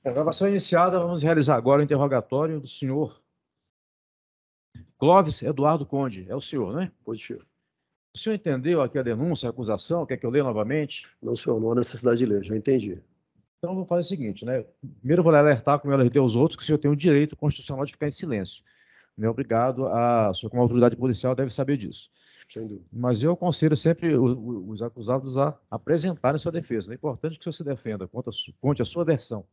A gravação iniciada, vamos realizar agora o interrogatório do senhor Clóvis Eduardo Conde. É o senhor, né? Positivo. O senhor entendeu aqui a denúncia, a acusação? Quer que eu leia novamente? Não, senhor, não há necessidade de ler, já entendi. Então, vou fazer o seguinte, né? Primeiro, eu vou alertar, como eu alertei os outros, que o senhor tem o direito constitucional de ficar em silêncio. Não é obrigado, o senhor, como autoridade policial, deve saber disso. Sem dúvida. Mas eu aconselho sempre os acusados a apresentarem sua defesa. É importante que o senhor se defenda, conte a sua versão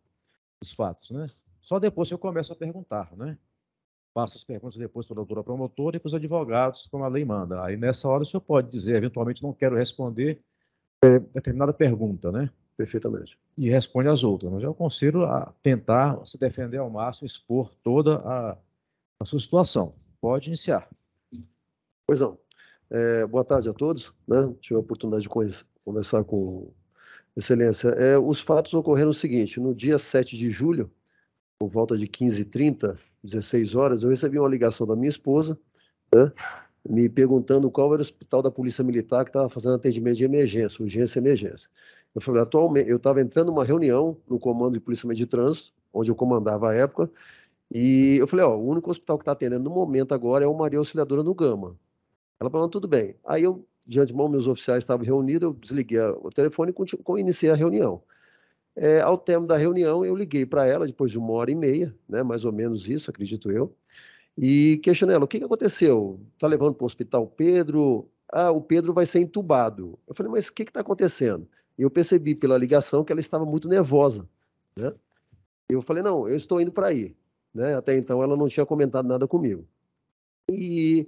dos fatos, né? Só depois que eu começo a perguntar, né? Passa as perguntas depois para a doutora promotora e para os advogados, como a lei manda. Aí, nessa hora, o senhor pode dizer, eventualmente, não quero responder determinada pergunta, né? Perfeitamente. E responde as outras. Mas eu aconselho a tentar se defender ao máximo, expor toda a sua situação. Pode iniciar. Pois não. Boa tarde a todos, né? Tive a oportunidade de conversar com Excelência. Os fatos ocorreram o seguinte: no dia 7 de julho, por volta de 15h30, 16 horas, eu recebi uma ligação da minha esposa, né, me perguntando qual era o hospital da Polícia Militar que estava fazendo atendimento de emergência, urgência e emergência. Eu falei, atualmente, eu estava entrando numa reunião no Comando de Policiamento de Trânsito, onde eu comandava à época, e eu falei, o único hospital que está atendendo no momento agora é o Maria Auxiliadora no Gama. Ela falou, tudo bem. Aí eu, de antemão, meus oficiais estavam reunidos, eu desliguei o telefone e iniciei a reunião. Ao término da reunião, eu liguei para ela, depois de 1h30, né, mais ou menos isso, acredito eu, e questionei ela, o que aconteceu? Está levando para o hospital Pedro? Ah, o Pedro vai ser entubado. Eu falei, mas o que está acontecendo? E eu percebi pela ligação que ela estava muito nervosa, né? Eu falei, não, eu estou indo para aí, né? Até então ela não tinha comentado nada comigo. E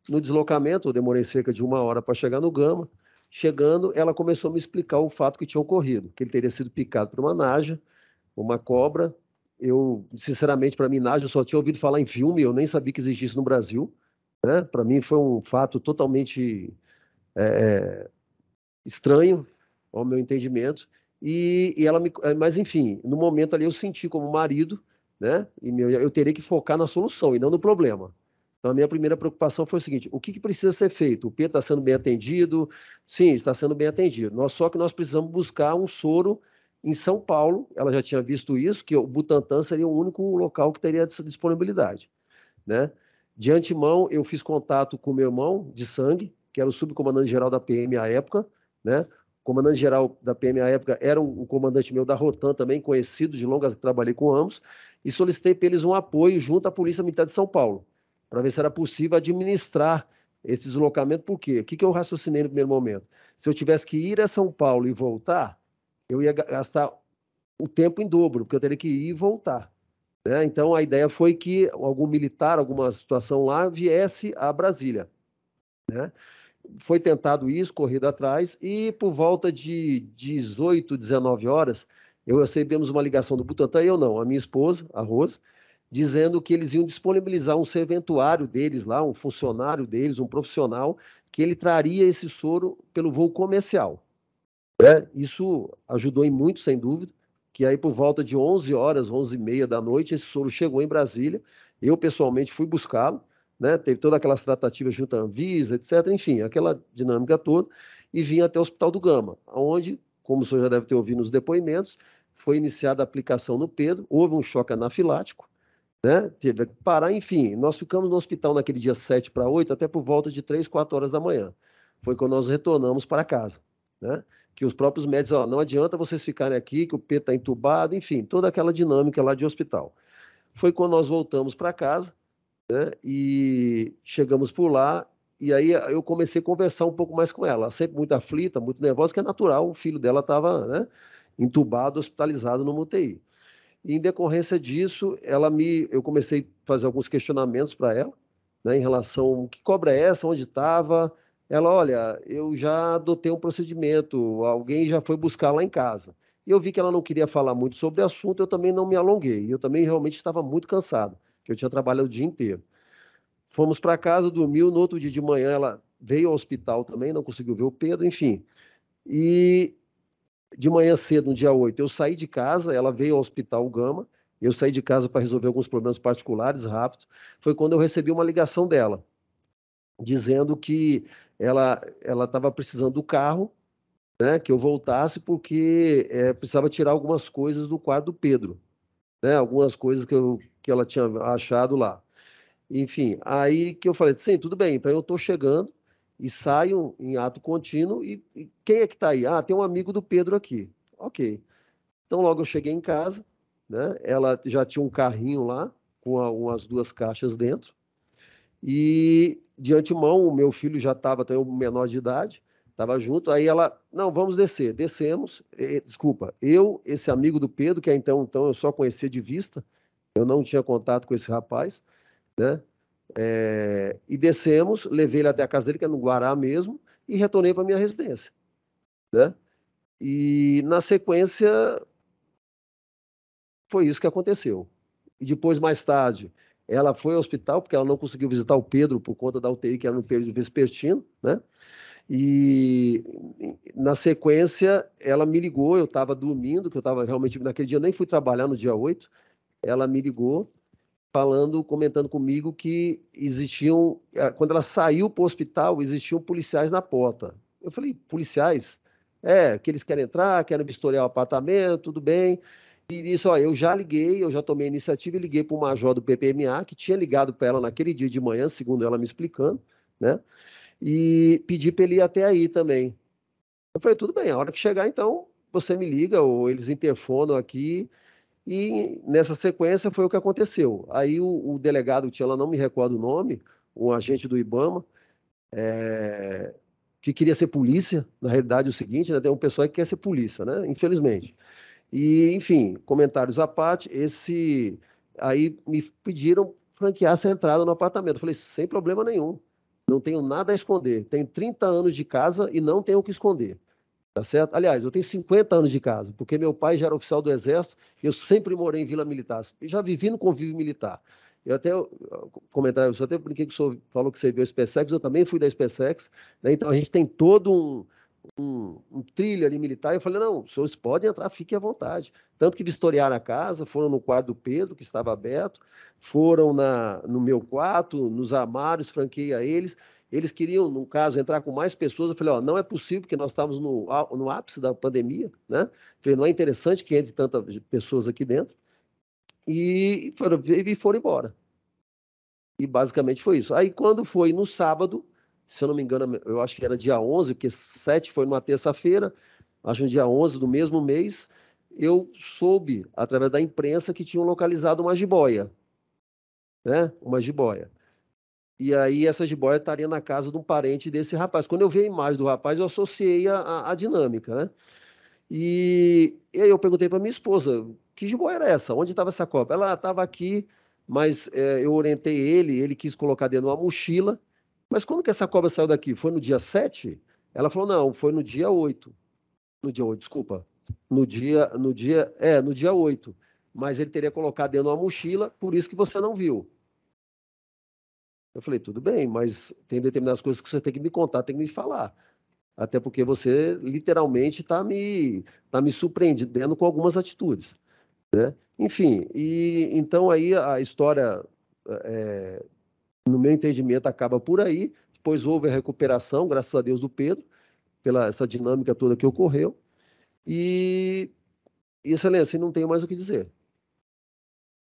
no deslocamento, eu demorei cerca de 1 hora para chegar no Gama. Chegando, ela começou a me explicar o fato que tinha ocorrido, que ele teria sido picado por uma naja, uma cobra. Eu, sinceramente, para mim, naja, eu só tinha ouvido falar em filme, eu nem sabia que existisse no Brasil, né? Para mim foi um fato totalmente estranho, ao meu entendimento. Mas enfim, no momento ali eu senti como marido, né? Eu teria que focar na solução e não no problema. Então a minha primeira preocupação foi o seguinte: o que precisa ser feito? O Pedro está sendo bem atendido? Sim, está sendo bem atendido. Só que nós precisamos buscar um soro em São Paulo. Ela já tinha visto isso, que o Butantã seria o único local que teria essa disponibilidade, né? De antemão, eu fiz contato com meu irmão de sangue, que era o subcomandante-geral da PM à época, né? O comandante-geral da PM à época era um comandante meu da Rotan também, conhecido de longas, trabalhei com ambos, e solicitei para eles um apoio junto à Polícia Militar de São Paulo, para ver se era possível administrar esse deslocamento. Por quê? O que eu raciocinei no primeiro momento? Se eu tivesse que ir a São Paulo e voltar, eu ia gastar o tempo em dobro, porque eu teria que ir e voltar, né? Então, a ideia foi que algum militar, alguma situação lá, viesse a Brasília, né? Foi tentado isso, corrido atrás, e por volta de 18, 19 horas, eu recebemos uma ligação do Butantã, eu não, a minha esposa, a Rose, dizendo que eles iam disponibilizar um serventuário deles lá, um funcionário deles, um profissional, que ele traria esse soro pelo voo comercial, né? Isso ajudou em muito, sem dúvida, que aí por volta de 11 horas, 11h30 da noite, esse soro chegou em Brasília. Eu, pessoalmente, fui buscá-lo, né? Teve todas aquelas tratativas junto à Anvisa, etc. Enfim, aquela dinâmica toda, e vim até o Hospital do Gama, onde, como o senhor já deve ter ouvido nos depoimentos, foi iniciada a aplicação no Pedro, houve um choque anafilático, né? Teve que parar, enfim. Nós ficamos no hospital naquele dia 7 para 8, até por volta de 3, 4 horas da manhã. Foi quando nós retornamos para casa, né? Que os próprios médicos, não adianta vocês ficarem aqui, que o Pedro está entubado, enfim, toda aquela dinâmica lá de hospital. Foi quando nós voltamos para casa, né? E chegamos por lá, e aí eu comecei a conversar um pouco mais com ela. Ela sempre muito aflita, muito nervosa, que é natural, o filho dela estava, né, entubado, hospitalizado no UTI. E em decorrência disso, eu comecei a fazer alguns questionamentos para ela, né, em relação, que cobra é essa, onde estava? Ela, olha, eu já adotei um procedimento, alguém já foi buscar lá em casa. E eu vi que ela não queria falar muito sobre o assunto, eu também não me alonguei. Eu também realmente estava muito cansado, que eu tinha trabalhado o dia inteiro. Fomos para casa, dormiu, no outro dia de manhã ela veio ao hospital também, não conseguiu ver o Pedro, enfim. E de manhã cedo, no dia 8, eu saí de casa, ela veio ao Hospital Gama, eu saí de casa para resolver alguns problemas particulares rápido. Foi quando eu recebi uma ligação dela, dizendo que ela estava precisando do carro, né, que eu voltasse porque precisava tirar algumas coisas do quarto do Pedro, né? Algumas coisas que ela tinha achado lá. Enfim, aí que eu falei, sim, tudo bem, então eu estou chegando e saio em ato contínuo e quem é que está aí? Ah, tem um amigo do Pedro aqui. Ok. Então logo eu cheguei em casa, né? Ela já tinha um carrinho lá com umas 2 caixas dentro e de antemão o meu filho já estava, também menor de idade, estava junto, aí ela, não, vamos descer. Descemos, desculpa, esse amigo do Pedro, que então eu só conhecia de vista, eu não tinha contato com esse rapaz, né? E descemos, levei ele até a casa dele, que é no Guará mesmo, e retornei para minha residência, né? E na sequência foi isso que aconteceu. E depois, mais tarde, ela foi ao hospital, porque ela não conseguiu visitar o Pedro por conta da UTI, que era no período vespertino, né? E na sequência, ela me ligou, eu estava dormindo, que eu estava realmente, naquele dia eu nem fui trabalhar no dia 8, ela me ligou, comentando comigo que existiam, quando ela saiu para o hospital, existiam policiais na porta. Eu falei, policiais? É, que eles querem entrar, querem vistoriar o apartamento, tudo bem. E disse, ó, eu já liguei, eu já tomei a iniciativa e liguei para o major do PPMA, que tinha ligado para ela naquele dia de manhã, segundo ela me explicando, né? E pedi para ele ir até aí também. Eu falei, tudo bem, a hora que chegar, então, você me liga, ou eles interfonam aqui, e nessa sequência foi o que aconteceu. Aí o delegado, que tinha lá, não me recordo o nome, um agente do IBAMA, que queria ser polícia, na realidade é o seguinte, né, tem um pessoal que quer ser polícia, né, infelizmente. E, enfim, comentários à parte, aí me pediram franquear essa entrada no apartamento. Eu falei, sem problema nenhum, não tenho nada a esconder. Tenho 30 anos de casa e não tenho o que esconder. Tá certo? Aliás, eu tenho 50 anos de casa, porque meu pai já era oficial do Exército, eu sempre morei em Vila Militar, já vivi no convívio militar. Eu até comentar, eu até brinquei que o senhor falou que você viu a SpaceX, eu também fui da SpaceX, né? Então a gente tem todo um trilho ali militar. Eu falei, não, os senhores podem entrar, fiquem à vontade. Tanto que vistoriaram a casa, foram no quarto do Pedro, que estava aberto, foram no meu quarto, nos armários, franqueei a eles. Eles queriam, no caso, entrar com mais pessoas. Eu falei, ó, não é possível, porque nós estávamos no ápice da pandemia, né? Falei, não é interessante que entre tantas pessoas aqui dentro. E foram embora. E basicamente foi isso. Aí quando foi no sábado, se eu não me engano, eu acho que era dia 11, porque 7 foi numa terça-feira, acho que no dia 11 do mesmo mês, eu soube, através da imprensa, que tinham localizado uma jiboia, né? Uma jiboia. E aí essa jiboia estaria na casa de um parente desse rapaz. Quando eu vi a imagem do rapaz, eu associei a dinâmica, né? E aí eu perguntei para minha esposa, que jiboia era essa? Onde estava essa cobra? Ela estava aqui, mas eu orientei ele quis colocar dentro de uma mochila. Mas quando que essa cobra saiu daqui? Foi no dia 7? Ela falou, não, foi no dia 8. No dia 8, desculpa. No dia 8. Mas ele teria colocado dentro de uma mochila, por isso que você não viu. Eu falei, tudo bem, mas tem determinadas coisas que você tem que me contar, tem que me falar. Até porque você literalmente tá me surpreendendo com algumas atitudes, né? Enfim, e então aí a história, no meu entendimento, acaba por aí. Depois houve a recuperação, graças a Deus, do Pedro, pela essa dinâmica toda que ocorreu. E, Excelência, não tenho mais o que dizer.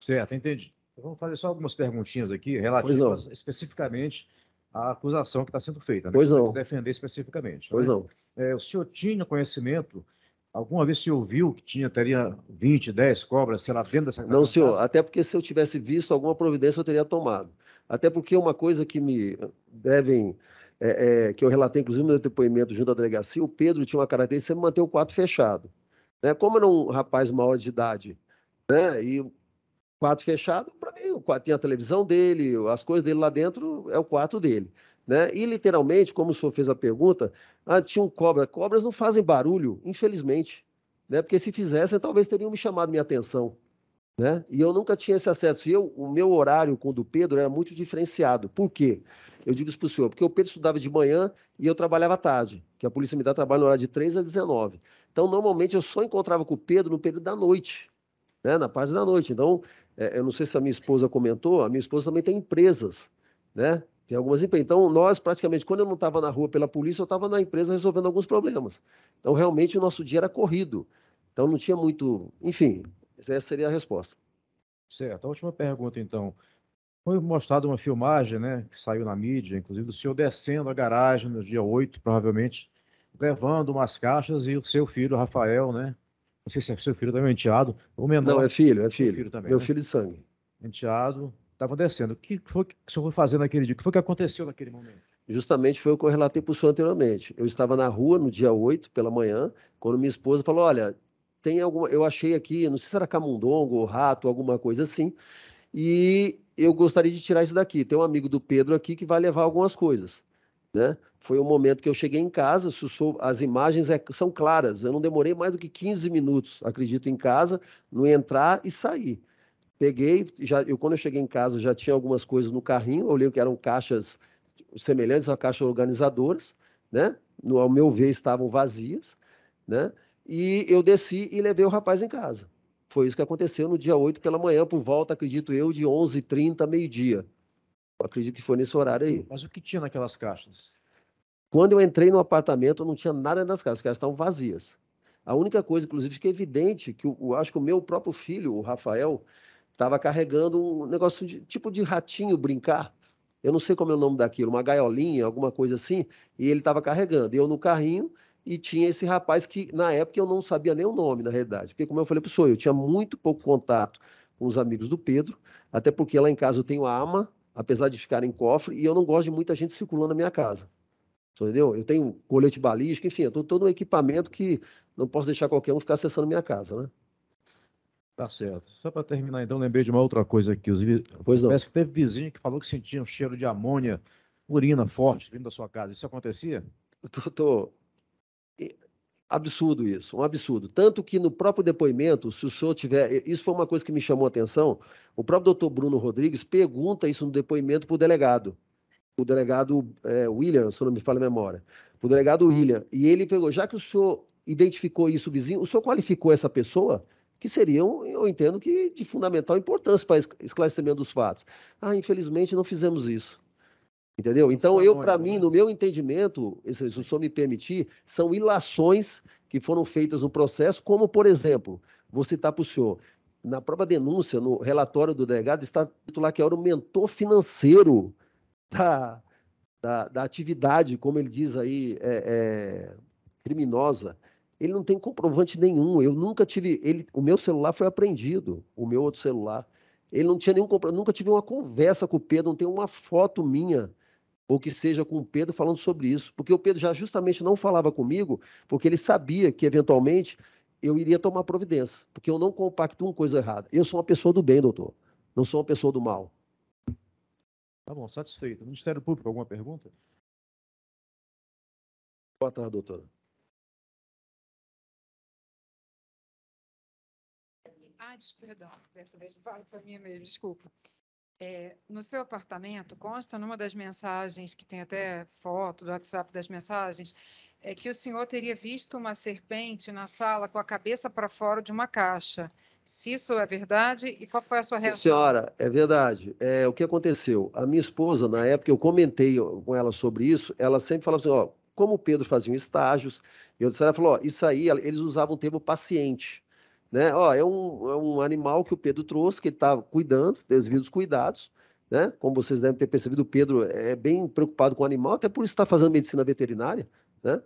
Certo, entendi. Então, vamos fazer só algumas perguntinhas aqui Pois não, relativas especificamente à acusação que está sendo feita, né? Que pois você vai te não, defender especificamente, pois né? não. O senhor tinha conhecimento, alguma vez o senhor viu que teria 20, 10 cobras, sei lá, dentro Não, daquela senhor, casa? até porque se eu tivesse visto alguma providência eu teria tomado. Até porque uma coisa que me devem, que eu relatei, inclusive, no meu depoimento junto à delegacia, o Pedro tinha uma característica de sempre manter o quarto fechado, né? Como era um rapaz maior de idade, né? E o quarto fechado, para mim, o quarto tinha a televisão dele, as coisas dele lá dentro, é o quarto dele, né? E literalmente, como o senhor fez a pergunta, tinha um cobra. Cobras não fazem barulho, infelizmente, né? Porque se fizessem, talvez teriam me chamado minha atenção, né? E eu nunca tinha esse acesso. O meu horário com o do Pedro era muito diferenciado. Por quê? Eu digo isso para o senhor, porque o Pedro estudava de manhã e eu trabalhava à tarde, que a Polícia Militar trabalha no horário de 3 às 19. Então, normalmente, eu só encontrava com o Pedro no período da noite, né? Na parte da noite. Então, eu não sei se a minha esposa comentou, a minha esposa também tem empresas, né? Tem algumas empresas. Então, nós, praticamente, quando eu não estava na rua pela polícia, eu estava na empresa resolvendo alguns problemas. Então, realmente, o nosso dia era corrido. Então, não tinha muito. Enfim, essa seria a resposta. Certo. A última pergunta, então. Foi mostrada uma filmagem, né, que saiu na mídia, inclusive, do senhor descendo a garagem no dia 8, provavelmente, levando umas caixas e o seu filho, Rafael, né? Não sei se é seu filho também, enteado, o Não, menor, é seu filho filho. também, Meu né? filho de sangue. Enteado, estavam descendo. O que foi que o senhor foi fazer naquele dia? O que foi que aconteceu naquele momento? Justamente foi o que eu relatei para o senhor anteriormente. Eu estava na rua no dia 8 pela manhã, quando minha esposa falou: Olha, tem alguma. Eu achei aqui, não sei se era camundongo ou rato, alguma coisa assim, e eu gostaria de tirar isso daqui. Tem um amigo do Pedro aqui que vai levar algumas coisas, né? Foi o momento que eu cheguei em casa, as imagens são claras. Eu não demorei mais do que 15 minutos, acredito, em casa, no entrar e sair. Peguei, quando eu cheguei em casa já tinha algumas coisas no carrinho, eu olhei que eram caixas semelhantes a caixas organizadoras, né? Ao meu ver, estavam vazias, né? E eu desci e levei o rapaz em casa. Foi isso que aconteceu no dia 8 pela manhã, por volta, acredito eu, de 11h30, meio-dia. Acredito que foi nesse horário aí. Mas o que tinha naquelas caixas? Quando eu entrei no apartamento, não tinha nada nas casas, as casas estavam vazias. A única coisa, inclusive, fica evidente que eu acho que o meu próprio filho, o Rafael, estava carregando um negócio de tipo de ratinho brincar. Eu não sei como é o nome daquilo, uma gaiolinha, alguma coisa assim, e ele estava carregando. E eu no carrinho e tinha esse rapaz que, na época, eu não sabia nem o nome, na realidade. Porque, como eu falei para o senhor, eu tinha muito pouco contato com os amigos do Pedro, até porque lá em casa eu tenho arma, apesar de ficar em cofre, e eu não gosto de muita gente circulando na minha casa. Entendeu? Eu tenho colete balístico, enfim, eu tenho todo um equipamento que não posso deixar qualquer um ficar acessando minha casa, né? Tá certo. Só para terminar, então, lembrei de uma outra coisa aqui. Pois não. Parece que teve vizinho que falou que sentia um cheiro de amônia, urina forte vindo da sua casa. Isso acontecia? Tô. Absurdo isso, um absurdo. Tanto que no próprio depoimento, se o senhor tiver. Isso foi uma coisa que me chamou a atenção. O próprio doutor Bruno Rodrigues pergunta isso no depoimento para o delegado. O delegado William, se não me falha a memória. O delegado William. E ele pegou, já que o senhor identificou isso, vizinho, o senhor qualificou essa pessoa? Que seriam, eu entendo que de fundamental importância para esclarecimento dos fatos. Ah, infelizmente não fizemos isso. Entendeu? Não foi Então, eu, para anônimo, mim, né? no meu entendimento, se o Sim. senhor me permitir, são ilações que foram feitas no processo, como, por exemplo, vou citar para o senhor, na própria denúncia, no relatório do delegado, está escrito lá que era o mentor financeiro da, da atividade, como ele diz aí, criminosa. Ele não tem comprovante nenhum. Eu nunca tive. O meu celular foi apreendido, o meu outro celular. Ele não tinha nenhum comprovante. Nunca tive uma conversa com o Pedro, não tem uma foto minha ou que seja com o Pedro falando sobre isso, porque o Pedro já justamente não falava comigo, porque ele sabia que eventualmente eu iria tomar providência, porque eu não compacto uma coisa errada. Eu sou uma pessoa do bem, doutor, não sou uma pessoa do mal. Tá bom, satisfeito. Ministério Público, alguma pergunta? Boa tarde, doutora. Perdão, dessa vez foi minha mesmo, desculpa. No seu apartamento, consta numa das mensagens, que tem até foto do WhatsApp das mensagens, que o senhor teria visto uma serpente na sala com a cabeça para fora de uma caixa. Se isso é verdade, e qual foi a sua reação? Senhora, é verdade. O que aconteceu? A minha esposa, na época, eu comentei com ela sobre isso, ela sempre falava assim, ó, como o Pedro fazia estágios, ela falou, ó, isso aí, eles usavam o termo paciente, né? Ó, é um animal que o Pedro trouxe, que ele está cuidando, devidos cuidados, né? Como vocês devem ter percebido, o Pedro é bem preocupado com o animal, até por isso está fazendo medicina veterinária, né?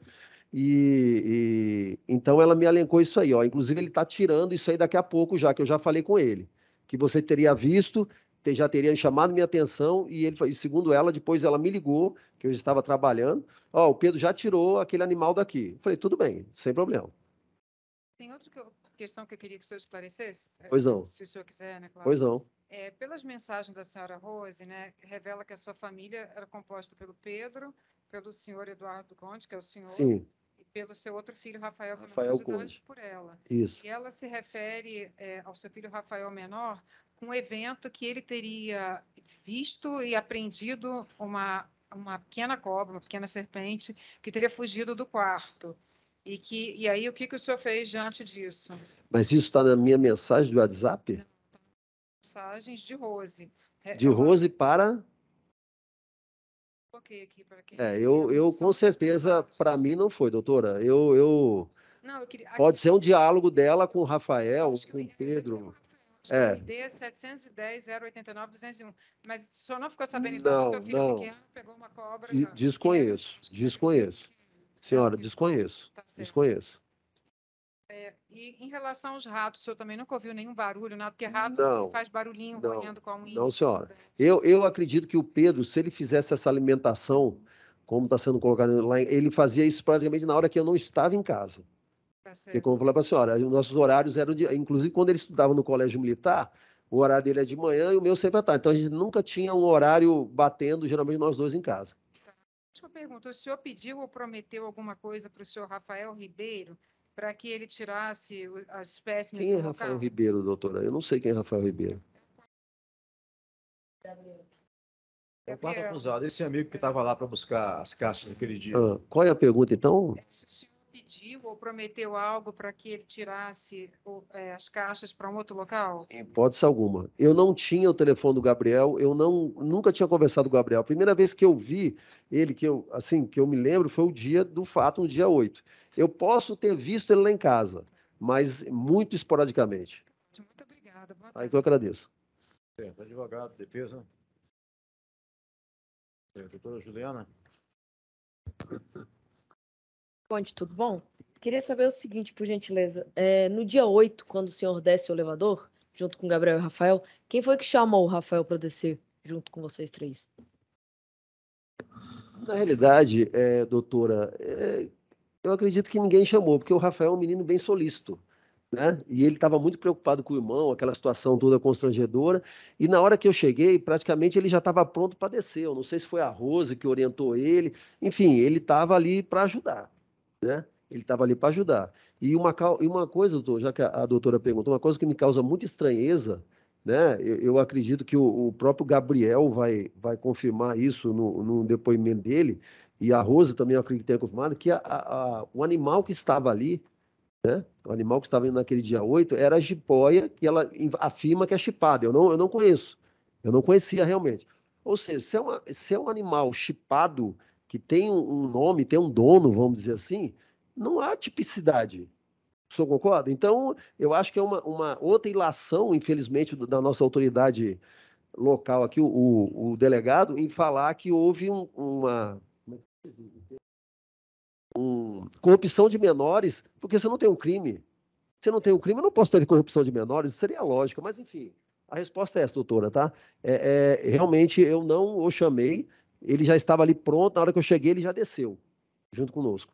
Então ela me alencou isso aí, ó. Inclusive ele está tirando isso aí daqui a pouco, já que eu já falei com ele, que você teria visto, já teria chamado minha atenção e segundo ela, depois ela me ligou que eu estava trabalhando. Ó, o Pedro já tirou aquele animal daqui. Eu falei, tudo bem, sem problema. Tem outra questão que eu queria que o senhor esclarecesse, Pois não, se o senhor quiser, né, claro. pois não. Pelas mensagens da senhora Rose, né, revela que a sua família era composta pelo Pedro, pelo senhor Eduardo Conde, que é o senhor, Sim, e pelo seu outro filho, Rafael, que é menor Rafael de idade, Conde. por ela. Isso. E ela se refere ao seu filho Rafael menor com um evento que ele teria visto e apreendido uma pequena cobra, uma pequena serpente, que teria fugido do quarto. E aí, o que o senhor fez diante disso? Mas isso está na minha mensagem do WhatsApp? Não, mensagens de Rose. De Rose para. Coloquei aqui para quem Eu com certeza, para mim não foi, doutora. Não, eu queria. Pode ser um diálogo dela com o Rafael, Acho que com o deve ser com o Pedro. Rafael. RD 710-089-201. Mas o senhor não ficou sabendo, então, que o seu filho pequeno pegou uma cobra? Desconheço. Senhora, desconheço. Tá certo. Desconheço. E em relação aos ratos, o senhor também nunca ouviu nenhum barulho, nada? Porque rato faz barulhinho roendo com a unha. Não, senhora. Eu acredito que o Pedro, se ele fizesse essa alimentação, como está sendo colocado lá, ele fazia isso praticamente na hora que eu não estava em casa. Tá Porque, certo. como eu falei para a senhora, os nossos horários eram de. Inclusive, quando ele estudava no colégio militar, o horário dele é de manhã e o meu sempre à tarde. Então, a gente nunca tinha um horário batendo, geralmente nós dois em casa. Última pergunta: o senhor pediu ou prometeu alguma coisa para o senhor Rafael Ribeiro para que ele tirasse as espécimes Quem é do Rafael local? Ribeiro, doutora? Eu não sei quem é Rafael Ribeiro. É o quarto acusado, esse amigo que estava lá para buscar as caixas naquele dia. Qual é a pergunta, então? Se o senhor pediu ou prometeu algo para que ele tirasse as caixas para um outro local? Em hipótese alguma. Eu não tinha o telefone do Gabriel, nunca tinha conversado com o Gabriel. A primeira vez que eu vi ele, que eu me lembro, foi o dia do fato, no dia 8. Eu posso ter visto ele lá em casa, mas muito esporadicamente. Muito obrigada. Boa Aí tarde. que eu agradeço. Certo, advogado, defesa. Certo, doutora Juliana. Conte, tudo bom? Queria saber o seguinte, por gentileza. No dia 8, quando o senhor desce o elevador, junto com o Gabriel e o Rafael, quem foi que chamou o Rafael para descer junto com vocês três? Na realidade, doutora, eu acredito que ninguém chamou, porque o Rafael é um menino bem solícito, né? E ele estava muito preocupado com o irmão, aquela situação toda constrangedora. E na hora que eu cheguei, praticamente ele já estava pronto para descer. Eu não sei se foi a Rose que orientou ele. Enfim, ele estava ali para ajudar, né? Ele estava ali para ajudar. E uma coisa, doutor, já que a doutora perguntou, uma coisa que me causa muita estranheza, né? Eu acredito que o próprio Gabriel vai confirmar isso no depoimento dele, e a Rose também eu acredito que tenha confirmado, que o animal que estava ali, né? O animal que estava indo naquele dia 8 era a jiboia, que ela afirma que é chipada. Eu não conheço. Eu não conhecia realmente. Ou seja, se é um animal chipado, que tem um nome, tem um dono, vamos dizer assim, não há tipicidade. O senhor concorda? Então, eu acho que é uma outra ilação, infelizmente, da nossa autoridade local aqui, o delegado, em falar que houve uma corrupção de menores, porque você não tem um crime. Se não tem um crime, eu não posso ter corrupção de menores, isso seria lógica, mas enfim, a resposta é essa, doutora, tá? Realmente eu não o chamei, ele já estava ali pronto, na hora que eu cheguei, ele já desceu, junto conosco.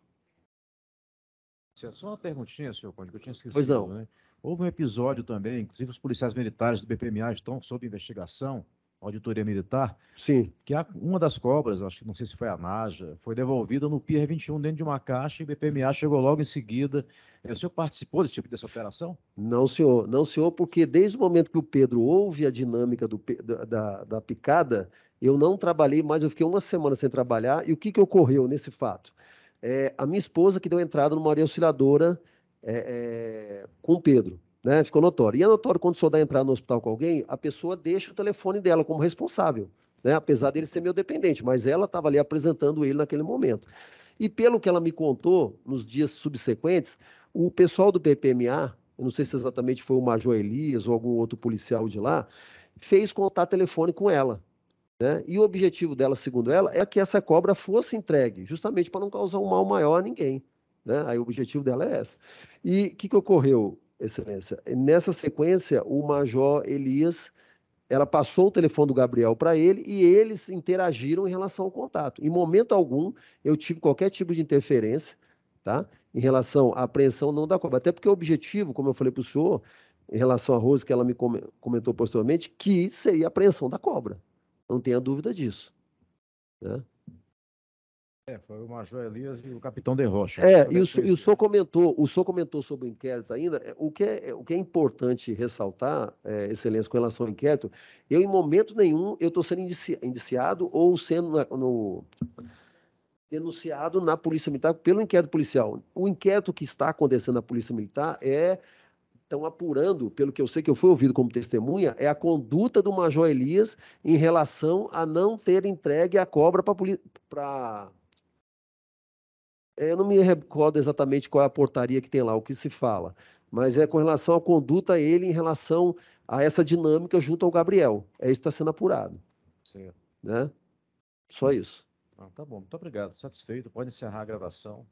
Certo, só uma perguntinha, senhor Conde, que eu tinha Pois esquecido, não. né? Houve um episódio também, inclusive os policiais militares do BPMA estão sob investigação, auditoria militar, Sim. que uma das cobras, acho que não sei se foi a Naja, foi devolvida no Pier 21 dentro de uma caixa e o BPMA chegou logo em seguida. O senhor participou dessa operação? Não, senhor. Não, senhor, porque desde o momento que o Pedro ouve a dinâmica da picada, eu não trabalhei mais, eu fiquei uma semana sem trabalhar. E o que ocorreu nesse fato? A minha esposa que deu entrada numa área auxiliadora com o Pedro, né? Ficou notório. E é notório quando o senhor dá entrada no hospital com alguém, a pessoa deixa o telefone dela como responsável, né? Apesar dele ser meu dependente, mas ela estava ali apresentando ele naquele momento. E pelo que ela me contou, nos dias subsequentes, o pessoal do PPMA, eu não sei se exatamente foi o Major Elias ou algum outro policial de lá, fez contato telefônico com ela, né? E o objetivo dela, segundo ela, é que essa cobra fosse entregue, justamente para não causar um mal maior a ninguém, né? Aí o objetivo dela é esse. E o que ocorreu, Excelência? Nessa sequência, o Major Elias, ela passou o telefone do Gabriel para ele e eles interagiram em relação ao contato. Em momento algum, eu tive qualquer tipo de interferência, tá? Em relação à apreensão não da cobra. Até porque o objetivo, como eu falei para o senhor, em relação à Rose, que ela me comentou posteriormente, que seria a apreensão da cobra. Não tenha dúvida disso, né? Foi o Major Elias e o Capitão De Rocha. E o senhor comentou sobre o inquérito ainda. O que é importante ressaltar, Excelência, com relação ao inquérito, em momento nenhum, eu estou sendo indiciado ou sendo denunciado na Polícia Militar pelo inquérito policial. O inquérito que está acontecendo na Polícia Militar estão apurando, pelo que eu sei que eu fui ouvido como testemunha, é a conduta do Major Elias em relação a não ter entregue a cobra para Eu não me recordo exatamente qual é a portaria que tem lá, o que se fala, mas é com relação à conduta ele em relação a essa dinâmica junto ao Gabriel. É isso que está sendo apurado, Certo. né? Só isso. Tá bom, muito obrigado. Satisfeito. Pode encerrar a gravação.